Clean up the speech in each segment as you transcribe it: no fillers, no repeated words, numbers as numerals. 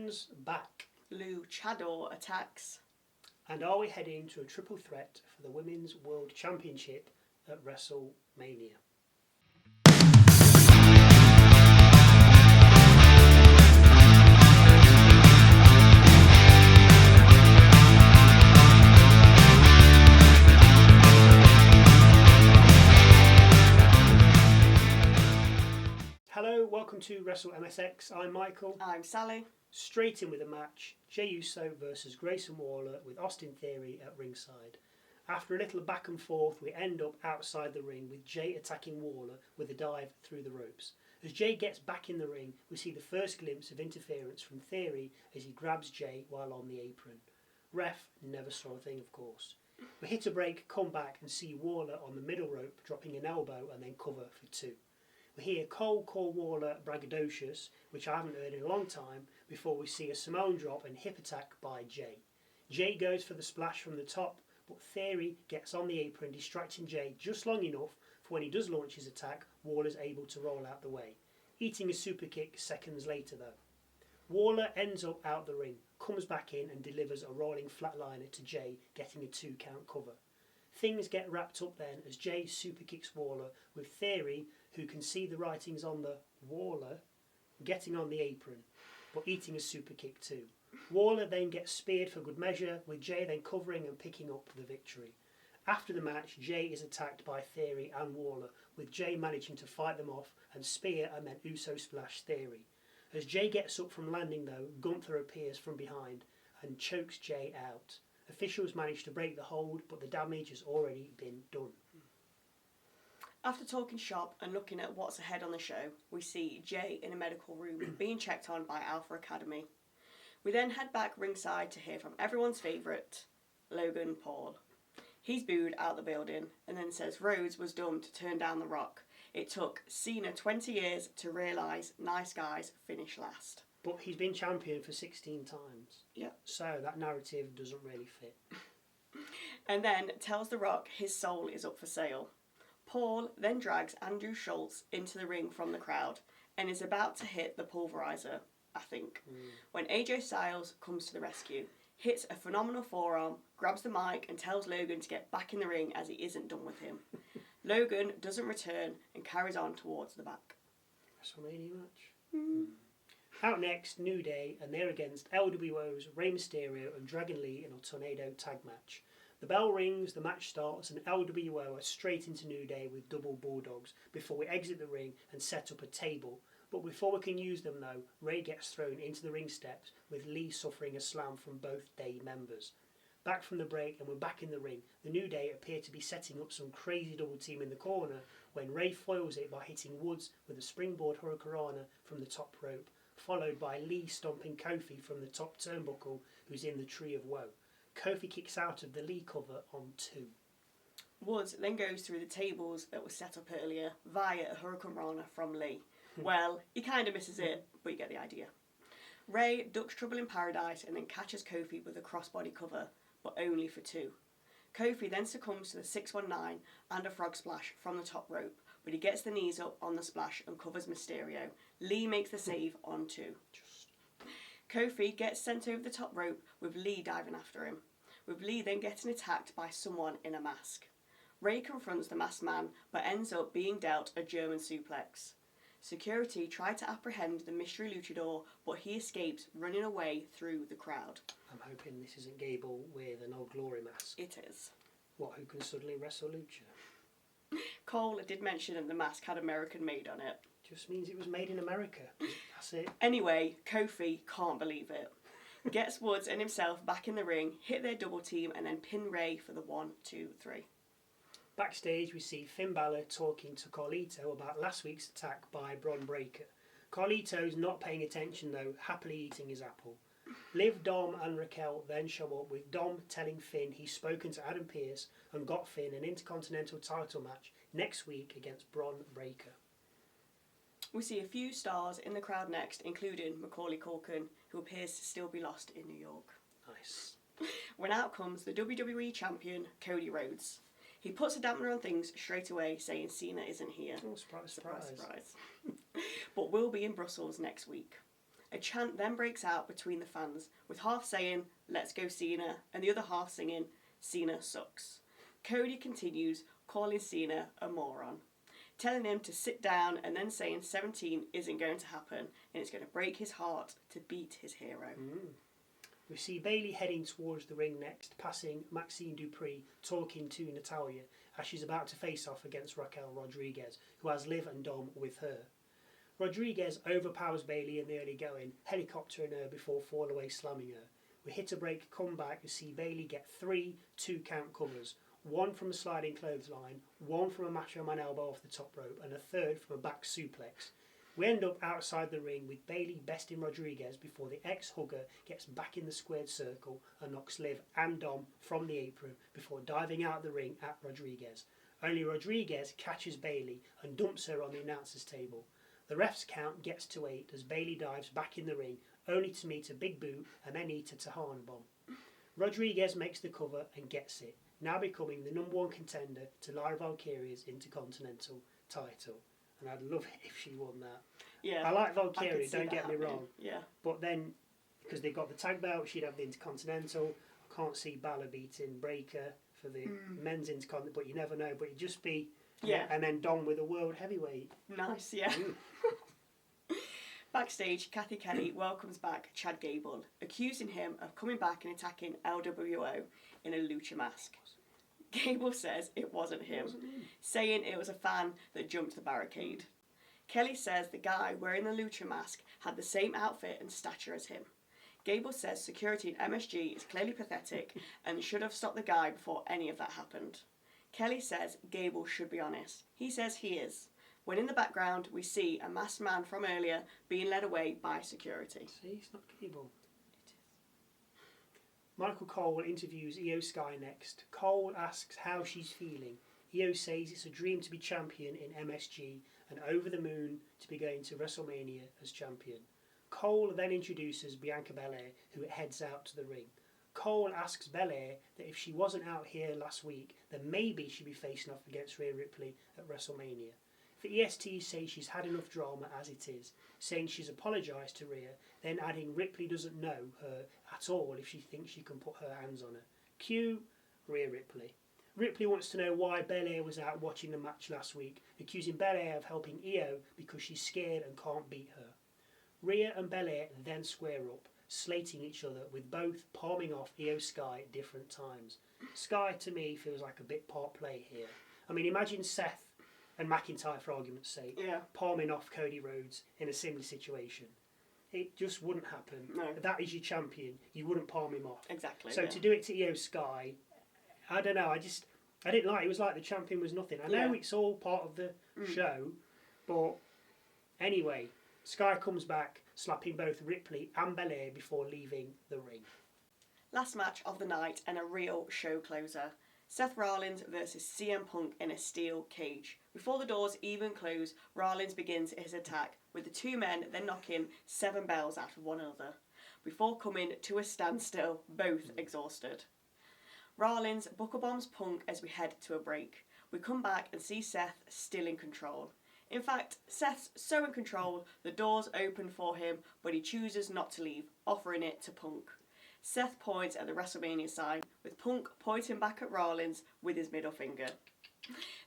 Women's back. Luchador attacks. And are we heading to a triple threat for the Women's World Championship at WrestleMania? Hello, welcome to Wrestle MSX. I'm Michael. I'm Sally. Straight in with a match, Jey Uso versus Grayson Waller with Austin Theory at ringside. After a little back and forth, we end up outside the ring with Jey attacking Waller with a dive through the ropes. As Jey gets back in the ring, we see the first glimpse of interference from Theory as he grabs Jey while on the apron. Ref never saw a thing, of course. We hit a break, come back and see Waller on the middle rope dropping an elbow and then cover for two. We hear Cole call Waller braggadocious, which I haven't heard in a long time, before we see a Samoan drop and hip attack by Jey. Jey goes for the splash from the top, but Theory gets on the apron, distracting Jey just long enough for when he does launch his attack, Waller's able to roll out the way, eating a super kick seconds later though. Waller ends up out the ring, comes back in and delivers a rolling flatliner to Jey, getting a 2 count cover. Things get wrapped up then as Jey super kicks Waller, with Theory, who can see the writings on the Waller, getting on the apron, but eating a super kick too. Waller then gets speared for good measure, with Jey then covering and picking up the victory. After the match, Jey is attacked by Theory and Waller, with Jey managing to fight them off and spear and then Uso splash Theory. As Jey gets up from landing though, Gunther appears from behind and chokes Jey out. Officials manage to break the hold, but the damage has already been done. After talking shop and looking at what's ahead on the show, we see Jey in a medical room being checked on by Alpha Academy. We then head back ringside to hear from everyone's favourite, Logan Paul. He's booed out the building and then says Rhodes was dumb to turn down The Rock. It took Cena 20 years to realise nice guys finish last. But he's been champion for 16 times. Yeah. So that narrative doesn't really fit. And then tells The Rock his soul is up for sale. Paul then drags Andrew Schultz into the ring from the crowd and is about to hit the pulverizer, I think, when AJ Styles comes to the rescue, hits a phenomenal forearm, grabs the mic and tells Logan to get back in the ring as he isn't done with him. Logan doesn't return and carries on towards the back. WrestleMania match. Out next, New Day, and they're against LWO's Rey Mysterio and Dragon Lee in a tornado tag match. The bell rings, the match starts, and LWO are straight into New Day with double bulldogs before we exit the ring and set up a table. But before we can use them though, Rey gets thrown into the ring steps, with Lee suffering a slam from both Day members. Back from the break and we're back in the ring. The New Day appear to be setting up some crazy double team in the corner when Rey foils it by hitting Woods with a springboard hurricanrana from the top rope, followed by Lee stomping Kofi from the top turnbuckle, who's in the Tree of Woe. Kofi kicks out of the Lee cover on 2. Woods then goes through the tables that were set up earlier via a hurricanrana from Lee. Well, he kind of misses it, but you get the idea. Rey ducks Trouble in Paradise and then catches Kofi with a crossbody cover, but only for 2. Kofi then succumbs to the 619 and a frog splash from the top rope, but he gets the knees up on the splash and covers Mysterio. Lee makes the save on 2. Kofi gets sent over the top rope with Lee diving after him, with Lee then getting attacked by someone in a mask. Rey confronts the masked man but ends up being dealt a German suplex. Security try to apprehend the mystery luchador, but he escapes running away through the crowd. I'm hoping this isn't Gable with an Old Glory mask. It is. What, who can suddenly wrestle lucha? Cole did mention that the mask had American made on it. Just means it was made in America. That's it. Anyway, Kofi can't believe it. Gets Woods and himself back in the ring, hit their double team, and then pin Rey for the 1, 2, 3. Backstage, we see Finn Balor talking to Carlito about last week's attack by Bron Breakker. Carlito's not paying attention though, happily eating his apple. Liv, Dom and Raquel then show up, with Dom telling Finn he's spoken to Adam Pearce and got Finn an Intercontinental title match next week against Bron Breakker. We see a few stars in the crowd next, including Macaulay Culkin, who appears to still be lost in New York. Nice. When out comes the WWE champion, Cody Rhodes. He puts a dampener on things straight away, saying Cena isn't here. Oh, surprise, surprise. Surprise, surprise. But will be in Brussels next week. A chant then breaks out between the fans, with half saying, "Let's go Cena," and the other half singing, "Cena sucks." Cody continues, calling Cena a moron, telling him to sit down and then saying 17 isn't going to happen and it's going to break his heart to beat his hero. We see Bayley heading towards the ring next, passing Maxine Dupree, talking to Natalya as she's about to face off against Raquel Rodriguez, who has Liv and Dom with her. Rodriguez overpowers Bayley in the early going, helicoptering her before fall away slamming her. We hit a break, come back and see Bayley get 3 2-count covers, one from a sliding clothesline, one from a Macho Man elbow off the top rope, and a third from a back suplex. We end up outside the ring with Bayley besting Rodriguez before the ex-hugger gets back in the squared circle and knocks Liv and Dom from the apron before diving out of the ring at Rodriguez. Only Rodriguez catches Bayley and dumps her on the announcer's table. The ref's count gets to 8 as Bayley dives back in the ring, only to meet a big boot and then eat a Tahana bomb. Rodriguez makes the cover and gets it, now becoming the #1 contender to Lyra Valkyria's Intercontinental title. And I'd love it if she won that. Yeah, I like Valkyria, don't get me wrong. Yeah. But then, because they've got the tag belt, she'd have the Intercontinental. I can't see Balor beating Breaker for the men's Intercontinental, but you never know. But it'd just be... Yeah. And then Dom with a world heavyweight. Nice, yeah. Backstage, Kathy Kelly welcomes back Chad Gable, accusing him of coming back and attacking LWO in a lucha mask. Gable says it wasn't him, saying it was a fan that jumped the barricade. Kelly says the guy wearing the lucha mask had the same outfit and stature as him. Gable says security at MSG is clearly pathetic and should have stopped the guy before any of that happened. Kelly says Gable should be honest. He says he is. When in the background we see a masked man from earlier being led away by security. See, it's not Gable. Michael Cole interviews Io Sky next. Cole asks how she's feeling. Io says it's a dream to be champion in MSG and over the moon to be going to WrestleMania as champion. Cole then introduces Bianca Belair, who heads out to the ring. Cole asks Belair that if she wasn't out here last week, then maybe she'd be facing off against Rhea Ripley at WrestleMania. The EST say she's had enough drama as it is, saying she's apologised to Rhea, then adding Ripley doesn't know her at all if she thinks she can put her hands on her. Cue Rhea Ripley. Ripley wants to know why Belair was out watching the match last week, accusing Belair of helping Io because she's scared and can't beat her. Rhea and Belair then square up, slating each other, with both palming off Io Sky at different times. Sky, to me, feels like a bit part play here. I mean, imagine Seth and McIntyre, for argument's sake, palming off Cody Rhodes in a similar situation. It just wouldn't happen. No. That is your champion. You wouldn't palm him off. Exactly. So to do it to Io Sky, I don't know. I didn't like it. It was like the champion was nothing. I know it's all part of the show, but anyway, Sky comes back, slapping both Ripley and Belair before leaving the ring. Last match of the night and a real show closer. Seth Rollins versus CM Punk in a steel cage. Before the doors even close, Rollins begins his attack, with the two men then knocking 7 bells out of one another, before coming to a standstill, both exhausted. Rollins buckle bombs Punk as we head to a break. We come back and see Seth still in control. In fact, Seth's so in control, the doors open for him, but he chooses not to leave, offering it to Punk. Seth points at the WrestleMania sign, with Punk pointing back at Rollins with his middle finger.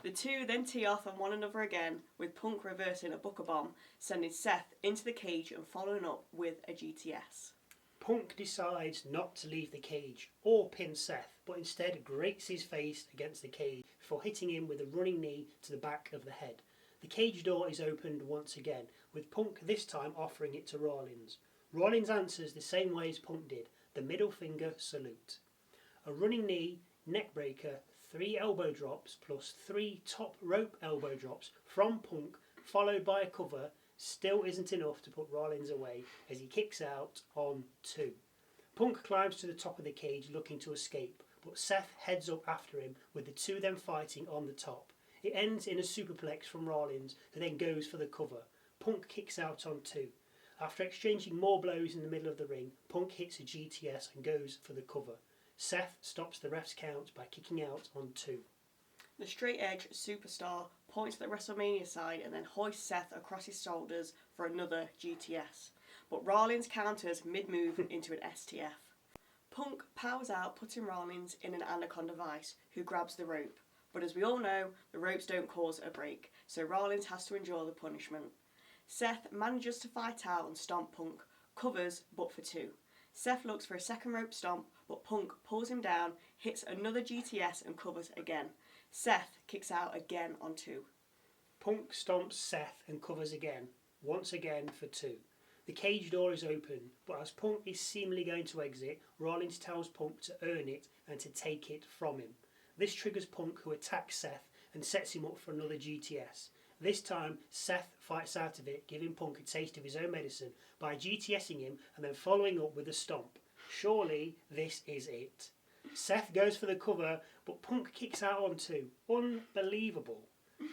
The two then tee off on one another again, with Punk reversing a Booker Bomb, sending Seth into the cage and following up with a GTS. Punk decides not to leave the cage or pin Seth, but instead grates his face against the cage before hitting him with a running knee to the back of the head. The cage door is opened once again, with Punk this time offering it to Rollins. Rollins answers the same way as Punk did, the middle finger salute. A running knee, neck breaker, 3 elbow drops plus 3 top rope elbow drops from Punk, followed by a cover, still isn't enough to put Rollins away as he kicks out on 2. Punk climbs to the top of the cage looking to escape, but Seth heads up after him, with the two then fighting on the top. It ends in a superplex from Rollins, who then goes for the cover. Punk kicks out on 2. After exchanging more blows in the middle of the ring, Punk hits a GTS and goes for the cover. Seth stops the ref's count by kicking out on 2. The straight edge superstar points to the WrestleMania sign and then hoists Seth across his shoulders for another GTS. but Rollins counters mid-move into an STF. Punk powers out, putting Rollins in an anaconda vice, who grabs the rope. But as we all know, the ropes don't cause a break, so Rollins has to endure the punishment. Seth manages to fight out and stomp Punk, covers but for 2. Seth looks for a second rope stomp, but Punk pulls him down, hits another GTS and covers again. Seth kicks out again on 2. Punk stomps Seth and covers again, once again for 2. The cage door is open, but as Punk is seemingly going to exit, Rollins tells Punk to earn it and to take it from him. This triggers Punk, who attacks Seth and sets him up for another GTS. This time, Seth fights out of it, giving Punk a taste of his own medicine by GTSing him and then following up with a stomp. Surely, this is it. Seth goes for the cover, but Punk kicks out on 2. Unbelievable.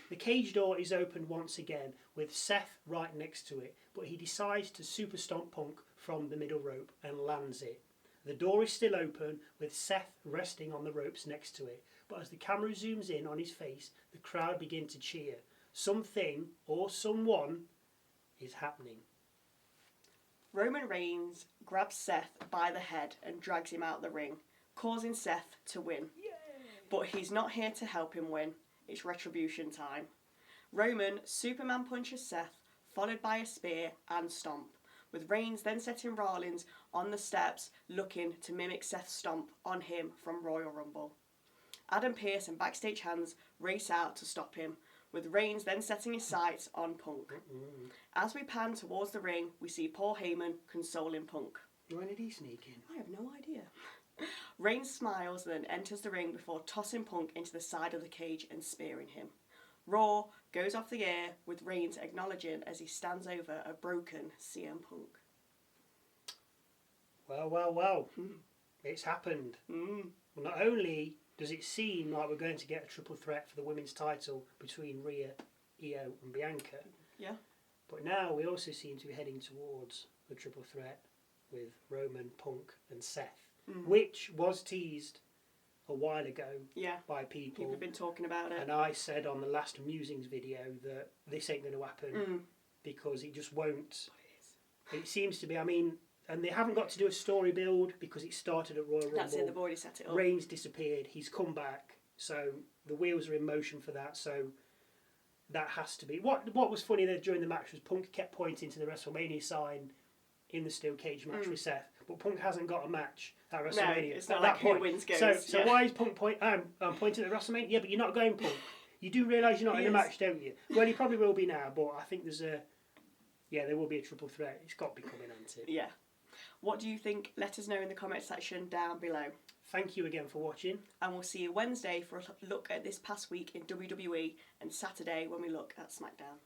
The cage door is opened once again, with Seth right next to it, but he decides to super stomp Punk from the middle rope and lands it. The door is still open, with Seth resting on the ropes next to it, but as the camera zooms in on his face, the crowd begin to cheer. Something, or someone, is happening. Roman Reigns grabs Seth by the head and drags him out the ring, causing Seth to win. Yay! But he's not here to help him win. It's retribution time. Roman Superman punches Seth, followed by a spear and stomp, with Reigns then setting Rollins on the steps, looking to mimic Seth's stomp on him from Royal Rumble. Adam Pearce and backstage hands race out to stop him, with Reigns then setting his sights on Punk. As we pan towards the ring, we see Paul Heyman consoling Punk. When did he sneak in? I have no idea. Reigns smiles and then enters the ring before tossing Punk into the side of the cage and spearing him. Raw goes off the air, with Reigns acknowledging as he stands over a broken CM Punk. Well. It's happened. Well, not only does it seem like we're going to get a triple threat for the women's title between Rhea, Io and Bianca. Yeah. But now we also seem to be heading towards the triple threat with Roman, Punk and Seth, which was teased a while ago by people. People have been talking about it. And I said on the last Musings video that this ain't going to happen because it just won't. It seems to be, and they haven't got to do a story build because it started at Royal Rumble. That's it, they've already set it up. Reigns disappeared, he's come back, so the wheels are in motion for that, so that has to be. What was funny there during the match was Punk kept pointing to the WrestleMania sign in the steel cage match with Seth, but Punk hasn't got a match at WrestleMania. No, it's not like who wins goes. So why is Punk I'm pointing at WrestleMania? Yeah, but you're not going, Punk. You do realise you're not in a match, don't you? Well, he probably will be now, but I think there will be a triple threat. It's got to be coming, hasn't it? Yeah. What do you think? Let us know in the comment section down below. Thank you again for watching. And we'll see you Wednesday for a look at this past week in WWE and Saturday when we look at SmackDown.